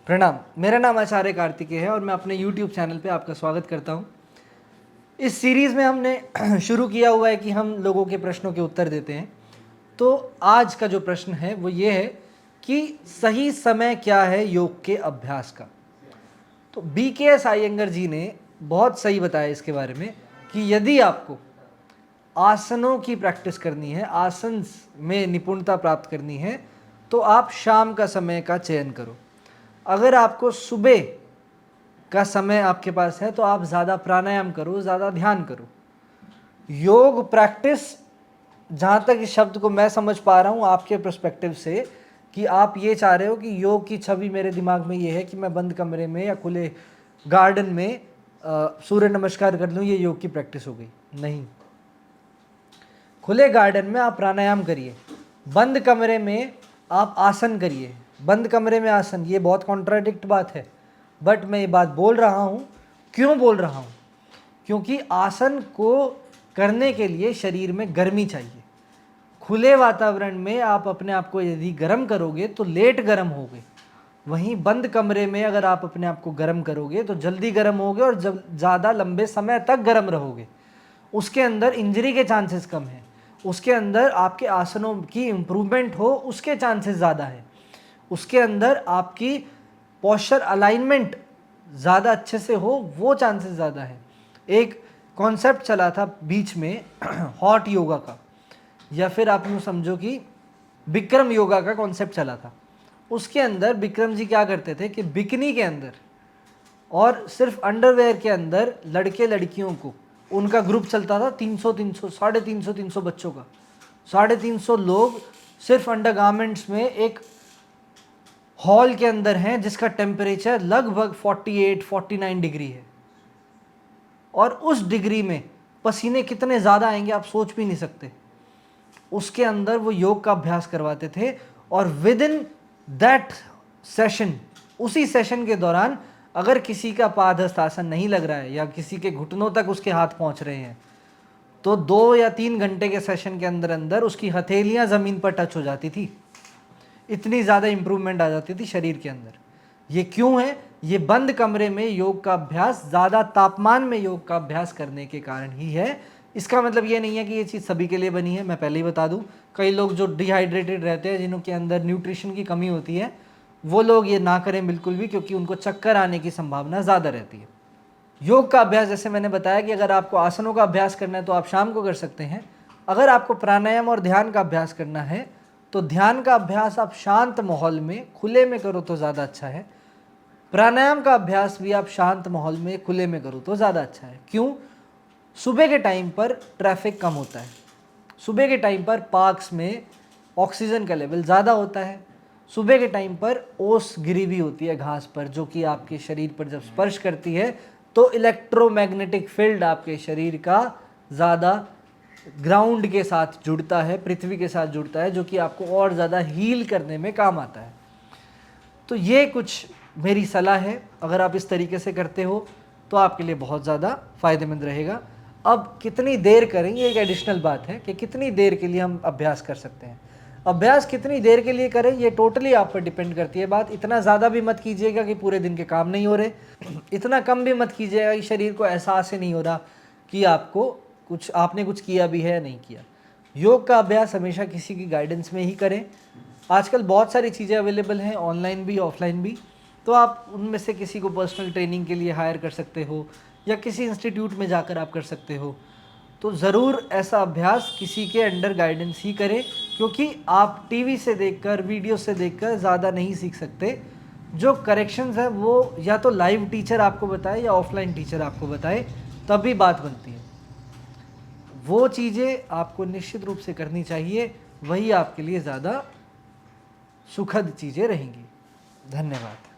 प्रणाम। मेरा नाम आचार्य कार्तिकेय है और मैं अपने YouTube चैनल पे आपका स्वागत करता हूँ। इस सीरीज़ में हमने शुरू किया हुआ है कि हम लोगों के प्रश्नों के उत्तर देते हैं। तो आज का जो प्रश्न है वो ये है कि सही समय क्या है योग के अभ्यास का। तो BKS अयंगर जी ने बहुत सही बताया इसके बारे में कि यदि आपको आसनों की प्रैक्टिस करनी है, आसन में निपुणता प्राप्त करनी है, तो आप शाम का समय का चयन करो। अगर आपको सुबह का समय आपके पास है तो आप ज़्यादा प्राणायाम करो, ज़्यादा ध्यान करो। योग प्रैक्टिस, जहाँ तक इस शब्द को मैं समझ पा रहा हूँ आपके पर्सपेक्टिव से, कि आप ये चाह रहे हो कि योग की छवि मेरे दिमाग में ये है कि मैं बंद कमरे में या खुले गार्डन में सूर्य नमस्कार कर लूँ, ये योग की प्रैक्टिस हो गई। नहीं, खुले गार्डन में आप प्राणायाम करिए, बंद कमरे में आप आसन करिए। बंद कमरे में आसन, ये बहुत कॉन्ट्राडिक्ट बात है, बट मैं ये बात बोल रहा हूँ। क्यों बोल रहा हूँ? क्योंकि आसन को करने के लिए शरीर में गर्मी चाहिए। खुले वातावरण में आप अपने आप को यदि गर्म करोगे तो लेट गर्म होगे। वहीं बंद कमरे में अगर आप अपने आप को गर्म करोगे तो जल्दी गर्म होगे और ज़्यादा लंबे समय तक गर्म रहोगे। उसके अंदर इंजरी के चांसेस कम हैं, उसके अंदर आपके आसनों की इम्प्रूवमेंट हो उसके चांसेस ज़्यादा है, उसके अंदर आपकी पोस्चर अलाइनमेंट ज़्यादा अच्छे से हो वो चांसेस ज़्यादा है। एक कॉन्सेप्ट चला था बीच में हॉट योगा का, या फिर आप यूँ समझो कि बिक्रम योगा का कॉन्सेप्ट चला था। उसके अंदर बिक्रम जी क्या करते थे कि बिकनी के अंदर और सिर्फ अंडरवेयर के अंदर लड़के लड़कियों को, उनका ग्रुप चलता था 300 350 बच्चों का, 350 लोग सिर्फ अंडरगारमेंट्स में एक हॉल के अंदर हैं जिसका टेम्परेचर लगभग 48-49 डिग्री है। और उस डिग्री में पसीने कितने ज़्यादा आएंगे आप सोच भी नहीं सकते। उसके अंदर वो योग का अभ्यास करवाते थे और विद इन दैट सेशन, उसी सेशन के दौरान अगर किसी का पादहस्तासन नहीं लग रहा है या किसी के घुटनों तक उसके हाथ पहुंच रहे हैं तो 2 या 3 घंटे के सेशन के अंदर अंदर उसकी हथेलियां ज़मीन पर टच हो जाती थी। इतनी ज़्यादा इम्प्रूवमेंट आ जाती थी शरीर के अंदर। ये क्यों है? ये बंद कमरे में योग का अभ्यास, ज़्यादा तापमान में योग का अभ्यास करने के कारण ही है। इसका मतलब ये नहीं है कि ये चीज़ सभी के लिए बनी है। मैं पहले ही बता दूं, कई लोग जो डिहाइड्रेटेड रहते हैं, जिनके अंदर न्यूट्रिशन की कमी होती है, वो लोग ये ना करें बिल्कुल भी, क्योंकि उनको चक्कर आने की संभावना ज़्यादा रहती है। योग का अभ्यास, जैसे मैंने बताया कि अगर आपको आसनों का अभ्यास करना है तो आप शाम को कर सकते हैं। अगर आपको प्राणायाम और ध्यान का अभ्यास करना है तो ध्यान का अभ्यास आप शांत माहौल में खुले में करो तो ज़्यादा अच्छा है। प्राणायाम का अभ्यास भी आप शांत माहौल में खुले में करो तो ज़्यादा अच्छा है। क्यों? सुबह के टाइम पर ट्रैफिक कम होता है, सुबह के टाइम पर पार्क्स में ऑक्सीजन का लेवल ज़्यादा होता है, सुबह के टाइम पर ओस गिरी भी होती है घास पर, जो कि आपके शरीर पर जब स्पर्श करती है तो इलेक्ट्रोमैग्नेटिक फील्ड आपके शरीर का ज़्यादा ग्राउंड के साथ जुड़ता है, पृथ्वी के साथ जुड़ता है, जो कि आपको और ज़्यादा हील करने में काम आता है। तो ये कुछ मेरी सलाह है, अगर आप इस तरीके से करते हो तो आपके लिए बहुत ज़्यादा फ़ायदेमंद रहेगा। अब कितनी देर करें, ये एक एडिशनल बात है कि कितनी देर के लिए हम अभ्यास कर सकते हैं। अभ्यास कितनी देर के लिए करें ये टोटली आप पर डिपेंड करती है बात। इतना ज़्यादा भी मत कीजिएगा कि पूरे दिन के काम नहीं हो रहे, इतना कम भी मत कीजिएगा कि शरीर को एहसास ही नहीं हो रहा कि आपने कुछ किया भी है या नहीं किया। योग का अभ्यास हमेशा किसी की गाइडेंस में ही करें। आजकल बहुत सारी चीज़ें अवेलेबल हैं, ऑनलाइन भी ऑफलाइन भी, तो आप उनमें से किसी को पर्सनल ट्रेनिंग के लिए हायर कर सकते हो या किसी इंस्टीट्यूट में जाकर आप कर सकते हो। तो ज़रूर ऐसा अभ्यास किसी के अंडर गाइडेंस ही करें, क्योंकि आप टीवी से देखकर, वीडियो से देखकर ज़्यादा नहीं सीख सकते। जो करेक्शंस हैं वो या तो लाइव टीचर आपको बताए या ऑफलाइन टीचर आपको बताए, तभी बात बनती है। वो चीज़ें आपको निश्चित रूप से करनी चाहिए, वही आपके लिए ज़्यादा सुखद चीज़ें रहेंगी। धन्यवाद।